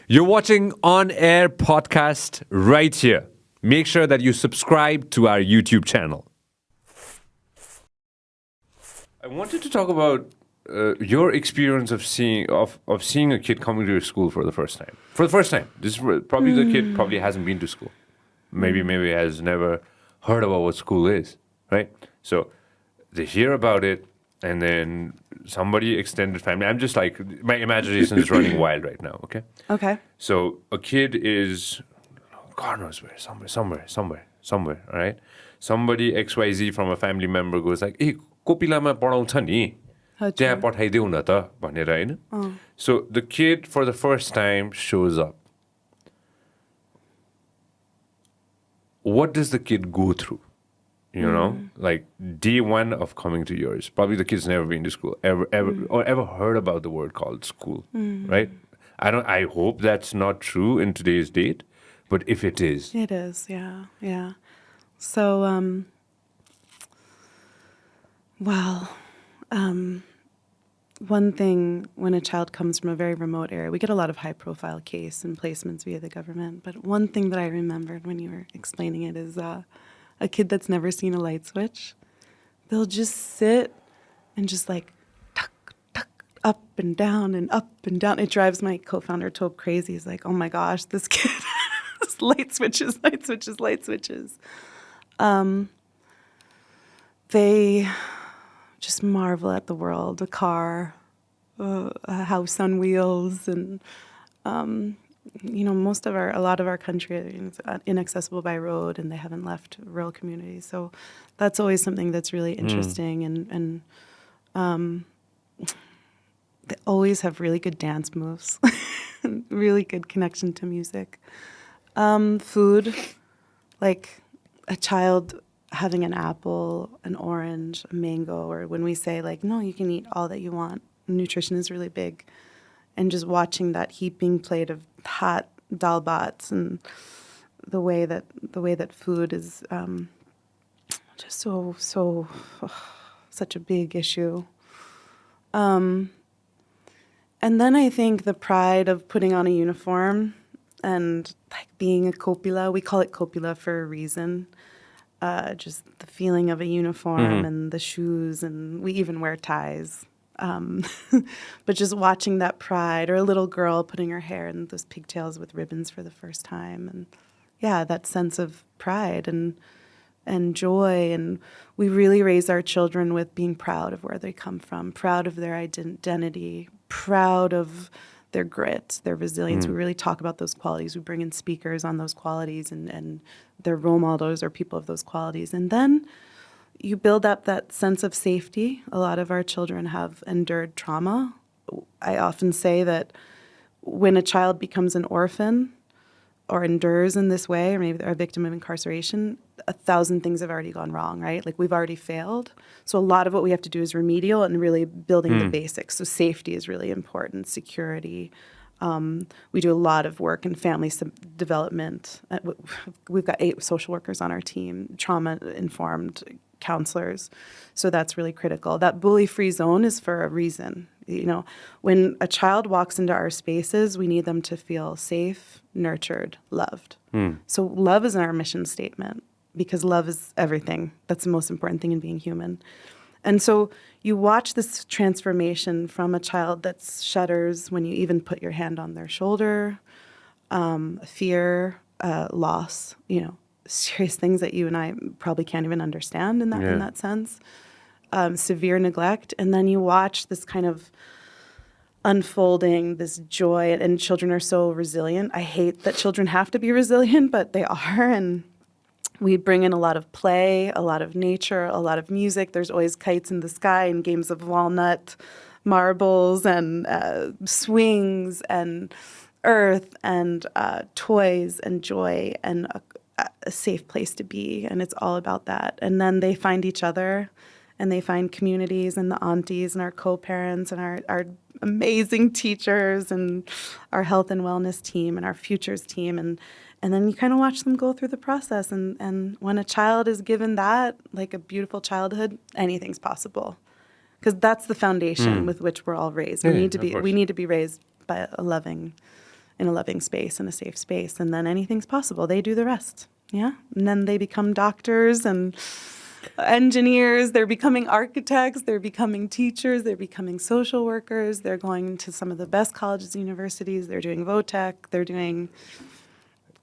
You're watching On Air podcast right here. Make sure that you subscribe to our YouTube channel. I wanted to talk about your experience of seeing a kid coming to your school for the first time. For the first time, this is probably the kid probably hasn't been to school. Maybe has never heard about what school is, right? So they hear about it, and then somebody extended family. I'm just like, my imagination is running wild right now. Okay. So a kid is, God knows where, somewhere. All right. Somebody XYZ from a family member goes like, "Hey, Kopila पढाउँछ नि त्यहाँ पठाइदेऊ न त भनेर हैन." So the kid for the first time shows up. What does the kid go through? You know, like day one of coming to yours. Probably the kid's never been to school, ever heard about the word called school, right? I hope that's not true in today's date, but if it is. It is, yeah. So, one thing when a child comes from a very remote area, we get a lot of high-profile case and placements via the government, but one thing that I remembered when you were explaining it is a kid that's never seen a light switch. They'll just sit and just like tuck, tuck, up and down and up and down. It drives my co-founder Tobe crazy. He's like, oh my gosh, this kid, light switches. They just marvel at the world, a car, a house on wheels, and a lot of our country is inaccessible by road, and they haven't left rural communities. So that's always something that's really interesting, and they always have really good dance moves, really good connection to music. Food, like a child having an apple, an orange, a mango, or when we say like, no, you can eat all that you want. Nutrition is really big. And just watching that heaping plate of hot dal bhats and the way that food is just such a big issue. And then I think the pride of putting on a uniform and like being a Kopila, we call it Kopila for a reason. Just the feeling of a uniform and the shoes, and we even wear ties. But just watching that pride, or a little girl putting her hair in those pigtails with ribbons for the first time, and yeah, that sense of pride and joy. And we really raise our children with being proud of where they come from, proud of their identity, proud of their grit, their resilience. We really talk about those qualities. We bring in speakers on those qualities, and their role models are people of those qualities. And then you build up that sense of safety. A lot of our children have endured trauma. I often say that when a child becomes an orphan or endures in this way, or maybe they're a victim of incarceration, 1,000 things have already gone wrong, right? Like we've already failed. So a lot of what we have to do is remedial and really building the basics. So safety is really important, security. We do a lot of work in family development. We've got 8 social workers on our team, trauma-informed counselors. So that's really critical. That bully-free zone is for a reason. You know, when a child walks into our spaces, we need them to feel safe, nurtured, loved. So love is our mission statement, because love is everything. That's the most important thing in being human. And so you watch this transformation from a child that shudders when you even put your hand on their shoulder, fear, loss, serious things that you and I probably can't even understand in that sense, severe neglect. And then you watch this kind of unfolding, this joy, and children are so resilient. I hate that children have to be resilient, but they are. And we bring in a lot of play, a lot of nature, a lot of music. There's always kites in the sky and games of walnut, marbles, and swings, and earth, and toys, and joy, and a safe place to be. And it's all about that. And then they find each other, and they find communities, and the aunties, and our co-parents, and our amazing teachers, and our health and wellness team, and our futures team. And then you kind of watch them go through the process. And when a child is given that, like a beautiful childhood, anything's possible. Because that's the foundation with which we're all raised. We need to be raised by a loving in a loving space, in a safe space, and then anything's possible. They do the rest. Yeah. And then they become doctors and engineers. They're becoming architects. They're becoming teachers. They're becoming social workers. They're going to some of the best colleges and universities. They're doing VOTEC. They're doing,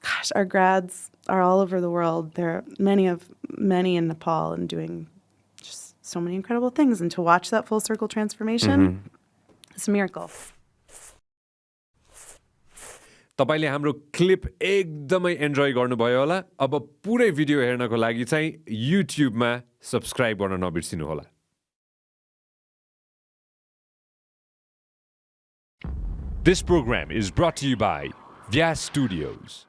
gosh, our grads are all over the world. There are many in Nepal and doing just so many incredible things. And to watch that full circle transformation, it's a miracle. तपाईले हाम्रो clip एकदमै enjoy गर्नुभयो होला अब पुरै video हेर्नको लागि चाहिँ युट्युबमा सब्स्क्राइब गर्न नबिर्सिनु होला This program is brought to you by Vyas Studios